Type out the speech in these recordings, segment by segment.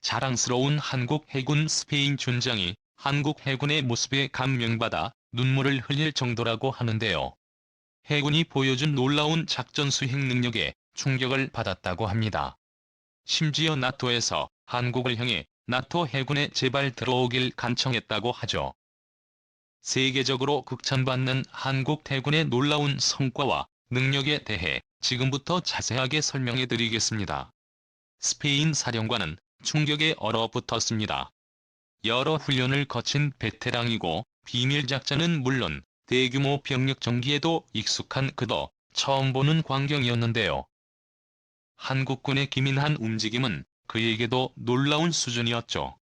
자랑스러운 한국 해군 스페인 준장이 한국 해군의 모습에 감명받아 눈물을 흘릴 정도라고 하는데요. 해군이 보여준 놀라운 작전 수행 능력에 충격을 받았다고 합니다. 심지어 나토에서 한국을 향해 나토 해군에 제발 들어오길 간청했다고 하죠. 세계적으로 극찬받는 한국 해군의 놀라운 성과와 능력에 대해 지금부터 자세하게 설명해 드리겠습니다. 스페인 사령관은 충격에 얼어붙었습니다. 여러 훈련을 거친 베테랑이고 비밀작전은 물론 대규모 병력 전기에도 익숙한 그도 처음 보는 광경이었는데요. 한국군의 기민한 움직임은 그에게도 놀라운 수준이었죠.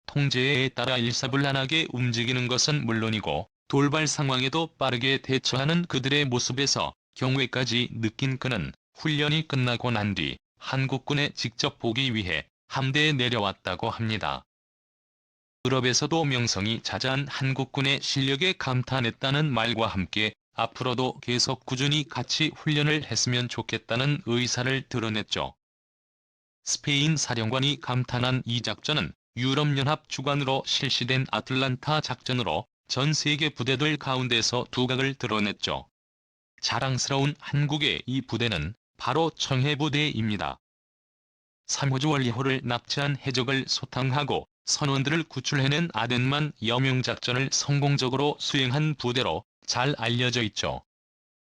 통제에 따라 일사불란하게 움직이는 것은 물론이고 돌발 상황에도 빠르게 대처하는 그들의 모습에서 경외까지 느낀 그는 훈련이 끝나고 난 뒤 한국군에 직접 보기 위해 함대에 내려왔다고 합니다. 유럽에서도 명성이 자자한 한국군의 실력에 감탄했다는 말과 함께 앞으로도 계속 꾸준히 같이 훈련을 했으면 좋겠다는 의사를 드러냈죠. 스페인 사령관이 감탄한 이 작전은 유럽연합 주관으로 실시된 아틀란타 작전으로 전 세계 부대들 가운데서 두각을 드러냈죠. 자랑스러운 한국의 이 부대는 바로 청해부대입니다. 3호주 원리호를 납치한 해적을 소탕하고 선원들을 구출해낸 아덴만 여명작전을 성공적으로 수행한 부대로 잘 알려져 있죠.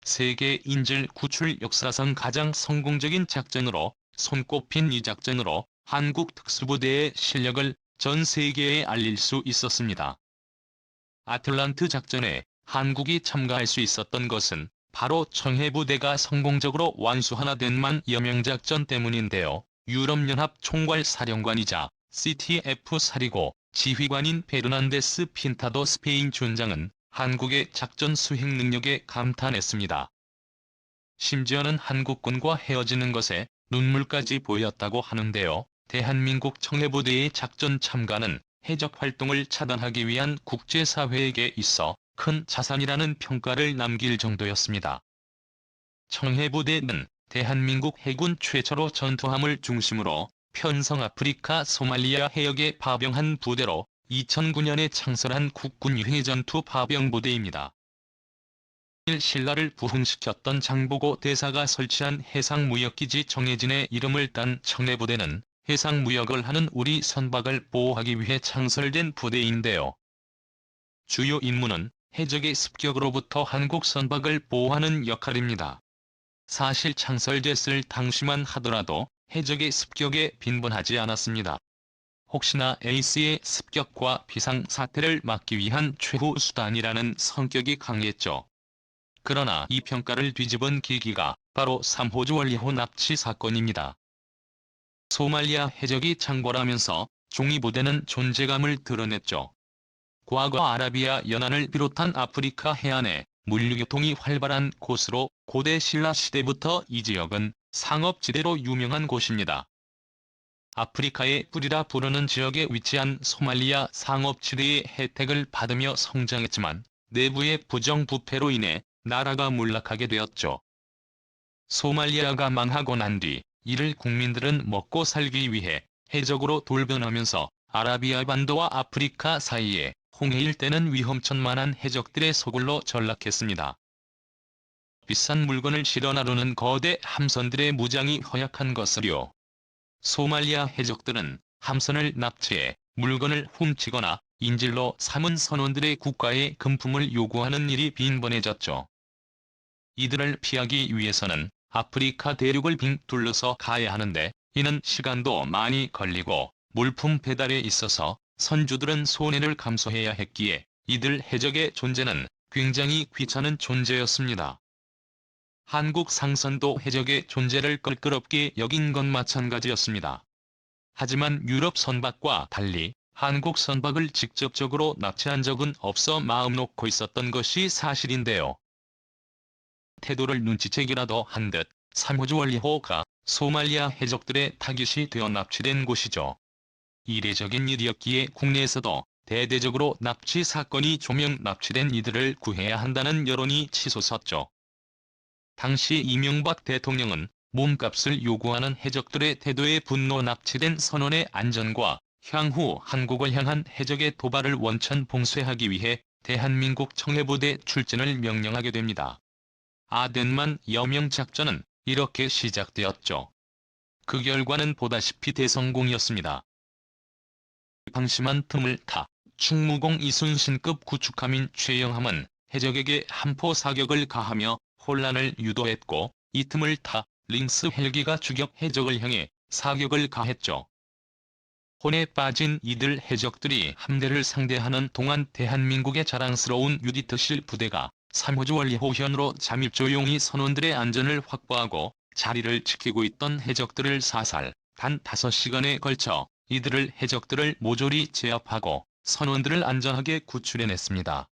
세계 인질 구출 역사상 가장 성공적인 작전으로 손꼽힌 이 작전으로 한국 특수부대의 실력을 전 세계에 알릴 수 있었습니다. 아틀란트 작전에 한국이 참가할 수 있었던 것은 바로 청해부대가 성공적으로 완수한 아덴만 여명작전 때문인데요. 유럽연합 총괄사령관이자 CTF 사리고 지휘관인 페르난데스 핀타도 스페인 준장은 한국의 작전 수행 능력에 감탄했습니다. 심지어는 한국군과 헤어지는 것에 눈물까지 보였다고 하는데요. 대한민국 청해부대의 작전 참가는 해적 활동을 차단하기 위한 국제사회에게 있어 큰 자산이라는 평가를 남길 정도였습니다. 청해부대는 대한민국 해군 최초로 전투함을 중심으로 편성 아프리카 소말리아 해역에 파병한 부대로 2009년에 창설한 국군 유해 전투 파병부대입니다. 신라를 부흥시켰던 장보고 대사가 설치한 해상무역기지 정해진의 이름을 딴 청해부대는 해상무역을 하는 우리 선박을 보호하기 위해 창설된 부대인데요. 주요 임무는 해적의 습격으로부터 한국 선박을 보호하는 역할입니다. 사실 창설됐을 당시만 하더라도 해적의 습격에 빈번하지 않았습니다. 혹시나 에이스의 습격과 비상사태를 막기 위한 최후 수단이라는 성격이 강했죠. 그러나 이 평가를 뒤집은 계기가 바로 3호주 원리호 납치 사건입니다. 소말리아 해적이 창궐하면서 중위부대는 존재감을 드러냈죠. 과거 아라비아 연안을 비롯한 아프리카 해안에 물류교통이 활발한 곳으로 고대 신라 시대부터 이 지역은 상업지대로 유명한 곳입니다. 아프리카의 뿌리라 부르는 지역에 위치한 소말리아 상업지대의 혜택을 받으며 성장했지만 내부의 부정부패로 인해 나라가 몰락하게 되었죠. 소말리아가 망하고 난 뒤 이를 국민들은 먹고 살기 위해 해적으로 돌변하면서 아라비아 반도와 아프리카 사이에 홍해 일대는 위험천만한 해적들의 소굴로 전락했습니다. 비싼 물건을 실어 나르는 거대 함선들의 무장이 허약한 것을요. 소말리아 해적들은 함선을 납치해 물건을 훔치거나 인질로 삼은 선원들의 국가에 금품을 요구하는 일이 빈번해졌죠. 이들을 피하기 위해서는 아프리카 대륙을 빙 둘러서 가야 하는데 이는 시간도 많이 걸리고 물품 배달에 있어서 선주들은 손해를 감수해야 했기에 이들 해적의 존재는 굉장히 귀찮은 존재였습니다. 한국 상선도 해적의 존재를 껄끄럽게 여긴 건 마찬가지였습니다. 하지만 유럽 선박과 달리 한국 선박을 직접적으로 납치한 적은 없어 마음 놓고 있었던 것이 사실인데요. 태도를 눈치채기라도 한 듯 3호주 원리호가 소말리아 해적들의 타깃이 되어 납치된 곳이죠. 이례적인 일이었기에 국내에서도 대대적으로 납치 사건이 조명 납치된 이들을 구해야 한다는 여론이 치솟았죠. 당시 이명박 대통령은 몸값을 요구하는 해적들의 태도에 분노 납치된 선원의 안전과 향후 한국을 향한 해적의 도발을 원천 봉쇄하기 위해 대한민국 청해부대 출전을 명령하게 됩니다. 아덴만 여명 작전은 이렇게 시작되었죠. 그 결과는 보다시피 대성공이었습니다. 방심한 틈을 타 충무공 이순신급 구축함인 최영함은 해적에게 함포 사격을 가하며 혼란을 유도했고, 이 틈을 타 링스 헬기가 추격 해적을 향해 사격을 가했죠. 혼에 빠진 이들 해적들이 함대를 상대하는 동안 대한민국의 자랑스러운 유디트실 부대가 3호주 원리호현으로 잠입 조용히 선원들의 안전을 확보하고 자리를 지키고 있던 해적들을 사살, 단 5시간에 걸쳐 이들을 해적들을 모조리 제압하고 선원들을 안전하게 구출해냈습니다.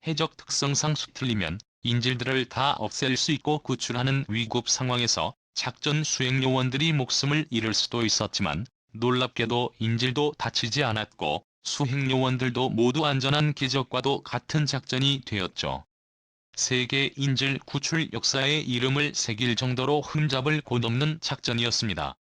해적 특성상 수틀리면 인질들을 다 없앨 수 있고 구출하는 위급 상황에서 작전 수행 요원들이 목숨을 잃을 수도 있었지만, 놀랍게도 인질도 다치지 않았고 수행 요원들도 모두 안전한 기적과도 같은 작전이 되었죠. 세계 인질 구출 역사에 이름을 새길 정도로 흠잡을 곳 없는 작전이었습니다.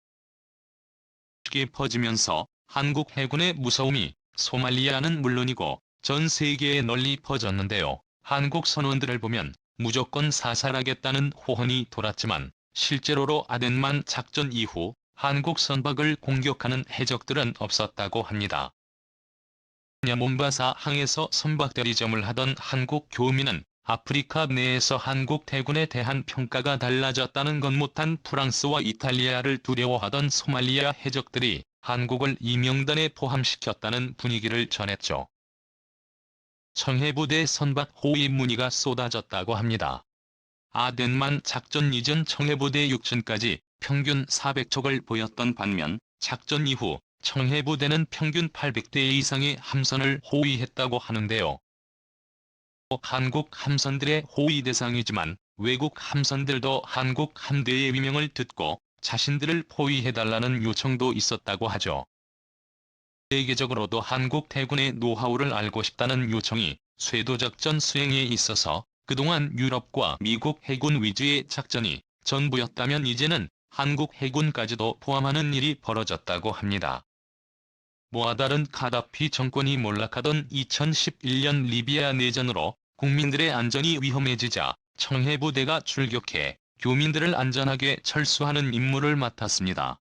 쉽게 퍼지면서 한국 해군의 무서움이 소말리아는 물론이고 전 세계에 널리 퍼졌는데요. 한국 선원들을 보면 무조건 사살하겠다는 호언이 돌았지만, 실제로로 아덴만 작전 이후 한국 선박을 공격하는 해적들은 없었다고 합니다. 몬바사 항에서 선박 대리점을 하던 한국 교민은 아프리카 내에서 한국 대군에 대한 평가가 달라졌다는 것 못한 프랑스와 이탈리아를 두려워하던 소말리아 해적들이 한국을 이 명단에 포함시켰다는 분위기를 전했죠. 청해부대 선박 호위 문의가 쏟아졌다고 합니다. 아덴만 작전 이전 청해부대 육전까지 평균 400척을 보였던 반면, 작전 이후 청해부대는 평균 800대 이상의 함선을 호위했다고 하는데요. 한국 함선들의 호위 대상이지만 외국 함선들도 한국 함대의 위명을 듣고 자신들을 포위해달라는 요청도 있었다고 하죠. 세계적으로도 한국 대군의 노하우를 알고 싶다는 요청이 쇄도작전 수행에 있어서 그동안 유럽과 미국 해군 위주의 작전이 전부였다면 이제는 한국 해군까지도 포함하는 일이 벌어졌다고 합니다. 모아 다른 카다피 정권이 몰락하던 2011년 리비아 내전으로 국민들의 안전이 위험해지자 청해부대가 출격해 교민들을 안전하게 철수하는 임무를 맡았습니다.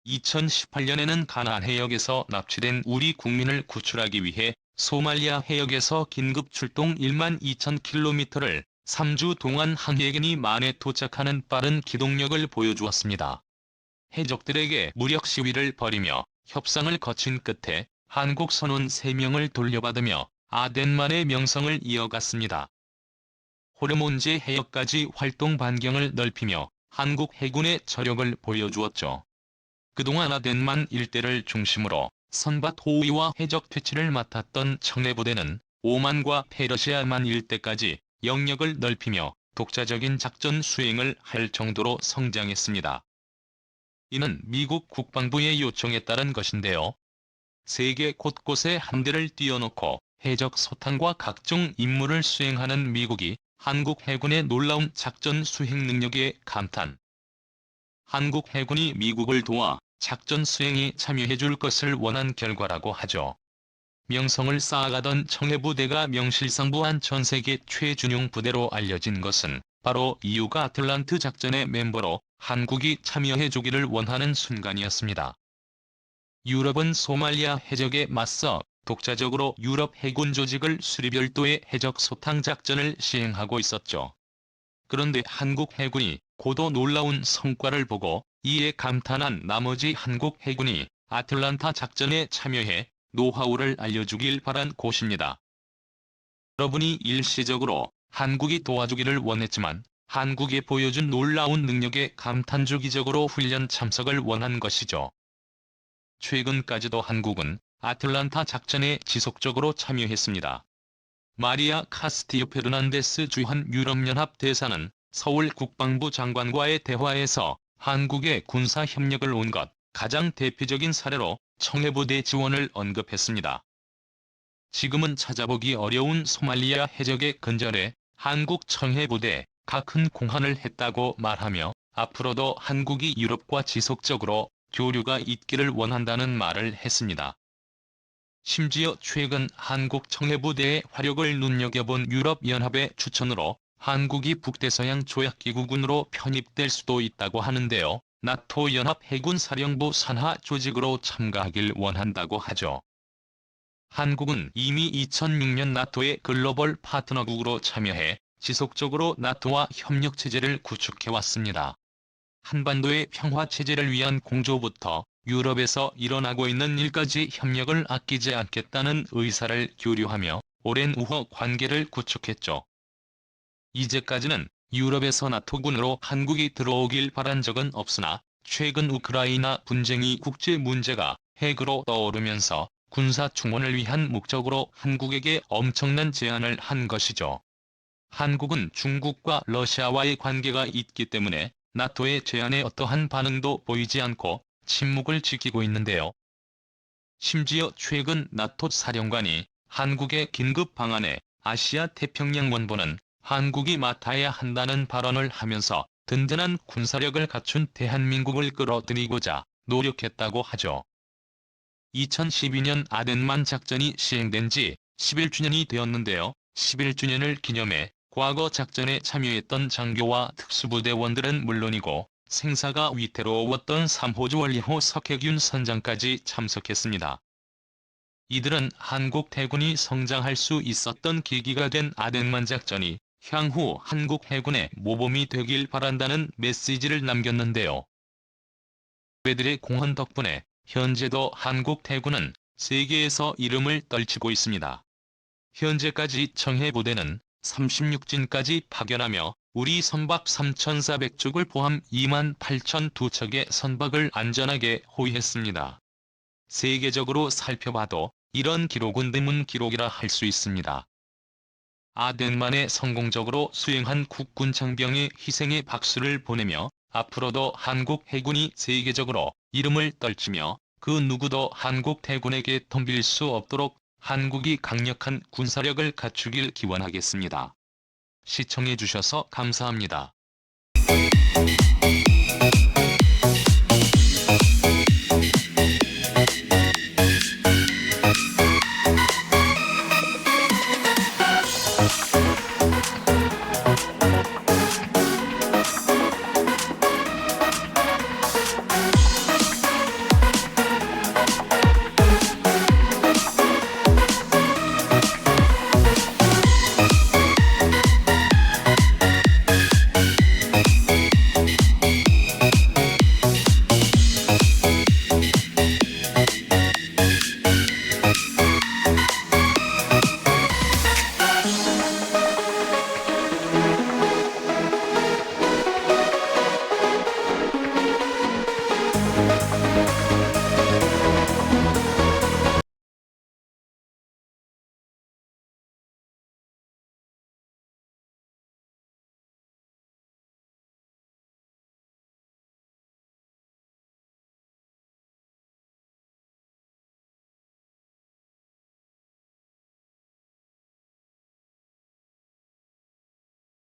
2018년에는 가나 해역에서 납치된 우리 국민을 구출하기 위해 소말리아 해역에서 긴급 출동 1만 2,000km를 3주 동안 항해견이 만에 도착하는 빠른 기동력을 보여주었습니다. 해적들에게 무력 시위를 벌이며 협상을 거친 끝에 한국 선원 3명을 돌려받으며 아덴만의 명성을 이어갔습니다. 호르몬제 해역까지 활동 반경을 넓히며 한국 해군의 저력을 보여주었죠. 그동안 아덴만 일대를 중심으로 선박 호위와 해적 퇴치를 맡았던 청해부대는 오만과 페르시아만 일대까지 영역을 넓히며 독자적인 작전 수행을 할 정도로 성장했습니다. 이는 미국 국방부의 요청에 따른 것인데요. 세계 곳곳에 함대를 띄워놓고 해적 소탕과 각종 임무를 수행하는 미국이 한국 해군의 놀라운 작전 수행 능력에 감탄. 한국 해군이 미국을 도와 작전 수행에 참여해줄 것을 원한 결과라고 하죠. 명성을 쌓아가던 청해부대가 명실상부한 전세계 최준용 부대로 알려진 것은 바로 이유가 아틀란트 작전의 멤버로 한국이 참여해주기를 원하는 순간이었습니다. 유럽은 소말리아 해적에 맞서 독자적으로 유럽 해군 조직을 수리별도의 해적 소탕 작전을 시행하고 있었죠. 그런데 한국 해군이 고도 놀라운 성과를 보고 이에 감탄한 나머지 한국 해군이 아틀란타 작전에 참여해 노하우를 알려주길 바란 곳입니다. 여러분이 일시적으로 한국이 도와주기를 원했지만 한국이 보여준 놀라운 능력에 감탄주기적으로 훈련 참석을 원한 것이죠. 최근까지도 한국은 아틀란타 작전에 지속적으로 참여했습니다. 마리아 카스티요 페르난데스 주한 유럽연합 대사는 서울 국방부 장관과의 대화에서 한국의 군사 협력을 온 것 가장 대표적인 사례로 청해부대 지원을 언급했습니다. 지금은 찾아보기 어려운 소말리아 해적의 근절에 한국 청해부대가 큰 공헌을 했다고 말하며 앞으로도 한국이 유럽과 지속적으로 교류가 있기를 원한다는 말을 했습니다. 심지어 최근 한국 청해부대의 화력을 눈여겨본 유럽연합의 추천으로 한국이 북대서양 조약기구군으로 편입될 수도 있다고 하는데요. 나토 연합 해군 사령부 산하 조직으로 참가하길 원한다고 하죠. 한국은 이미 2006년 나토의 글로벌 파트너국으로 참여해 지속적으로 나토와 협력체제를 구축해왔습니다. 한반도의 평화체제를 위한 공조부터 유럽에서 일어나고 있는 일까지 협력을 아끼지 않겠다는 의사를 교류하며 오랜 우호 관계를 구축했죠. 이제까지는 유럽에서 나토군으로 한국이 들어오길 바란 적은 없으나 최근 우크라이나 분쟁이 국제 문제가 핵으로 떠오르면서 군사 충원을 위한 목적으로 한국에게 엄청난 제안을 한 것이죠. 한국은 중국과 러시아와의 관계가 있기 때문에 나토의 제안에 어떠한 반응도 보이지 않고 침묵을 지키고 있는데요. 심지어 최근 나토 사령관이 한국의 긴급 방안에 아시아 태평양 원본은 한국이 맡아야 한다는 발언을 하면서 든든한 군사력을 갖춘 대한민국을 끌어들이고자 노력했다고 하죠. 2012년 아덴만 작전이 시행된 지 11주년이 되었는데요. 11주년을 기념해 과거 작전에 참여했던 장교와 특수부대원들은 물론이고 생사가 위태로웠던 3호주 원리호 석해균 선장까지 참석했습니다. 이들은 한국 해군이 성장할 수 있었던 계기가 된 아덴만 작전이 향후 한국 해군의 모범이 되길 바란다는 메시지를 남겼는데요. 그들의 공헌 덕분에 현재도 한국 해군은 세계에서 이름을 떨치고 있습니다. 현재까지 청해부대는 36진까지 파견하며 우리 선박 3,400척을 포함 28,002척의 선박을 안전하게 호위했습니다. 세계적으로 살펴봐도 이런 기록은 드문 기록이라 할 수 있습니다. 아덴만에 성공적으로 수행한 국군 장병의 희생에 박수를 보내며 앞으로도 한국 해군이 세계적으로 이름을 떨치며 그 누구도 한국 해군에게 덤빌 수 없도록 한국이 강력한 군사력을 갖추길 기원하겠습니다. 시청해주셔서 감사합니다.